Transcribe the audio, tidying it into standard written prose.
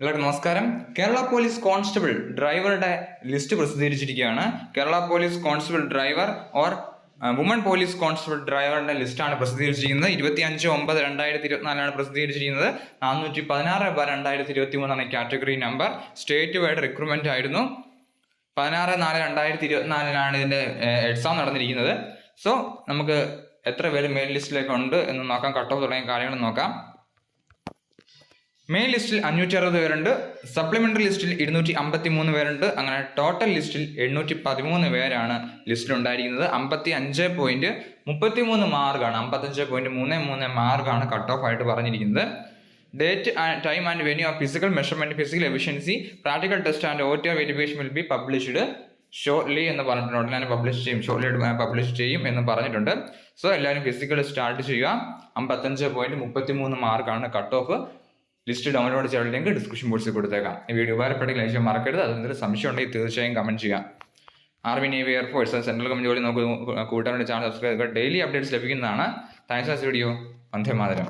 എല്ലാവർക്കും നമസ്കാരം. Kerala police constable ഡ്രൈവറുടെ ലിസ്റ്റ് പ്രസിദ്ധീകരിച്ചിരിക്കുകയാണ്. Kerala police constable driver or woman police constable ഡ്രൈവറുടെ ലിസ്റ്റാണ് പ്രസിദ്ധീകരിച്ചിരിക്കുന്നത്. 25/9/2024 പ്രസിദ്ധീകരിച്ചിരിക്കുന്നത്. 416/2023 category number. State wide recruitment ആയിരുന്നു. 16/4/2024 ഇതിന്റെ എക്സാം നടന്നിരിക്കുന്നത്. സോ നമുക്ക് എത്ര പേര് മെയിൻ ലിസ്റ്റിലേക്ക് ഉണ്ട് എന്ന് നോക്കാം. കട്ട് ഓഫ് തുടങ്ങിയ കാര്യങ്ങൾ നോക്കാം. മെയിൻ ലിസ്റ്റിൽ 560 പേരുണ്ട്. സപ്ലിമെന്ററി ലിസ്റ്റിൽ 253 പേരുണ്ട്. അങ്ങനെ ടോട്ടൽ ലിസ്റ്റിൽ 813 പേരാണ് ലിസ്റ്റിൽ ഉണ്ടായിരിക്കുന്നത്. 55.33 മാർക്കാണ്. 55.33 മാർക്കാണ് കട്ട് ഓഫ് ആയിട്ട് പറഞ്ഞിരിക്കുന്നത്. Date time and venue of physical measurement, physical efficiency, practical test and OTR verification will be published shortly എന്ന് പറഞ്ഞിട്ടുണ്ട്. ഉടനെ പബ്ലിഷ് ചെയ്യും, ഷോർട്ട്ലി പബ്ലിഷ് ചെയ്യും എന്ന് പറഞ്ഞിട്ടുണ്ട്. സോ എല്ലാവരും ഫിസിക്കൽ സ്റ്റാർട്ട് ചെയ്യുക. 55.33 മാർക്കാണ് കട്ട് ഓഫ്. ലിസ്റ്റ് ഡൗൺലോഡ് ചെയ്യാൻ ലിങ്ക് ഡിസ്ക്രിപ്ഷൻ ബോക്സിൽ കൊടുത്തേക്കാം. ഈ വീഡിയോ ഉപകാരപ്പെട്ടെങ്കിൽ ലൈക്ക് ചെയ്യാൻ മറക്കരുത്. അതെന്തെങ്കിലും സംശയം ഉണ്ടെങ്കിൽ തീർച്ചയായും കമന്റ് ചെയ്യാം. Army, navy, air force, central government ജോലി നമുക്ക് കൂട്ടാൻ വേണ്ടി ചാനൽ സബ്സ്ക്രൈബ് ചെയ്യുക. ഡെയിലി അപ്ഡേറ്റ്സ് ലഭിക്കുന്നതാണ്. Thanks for this video. Vande Mataram.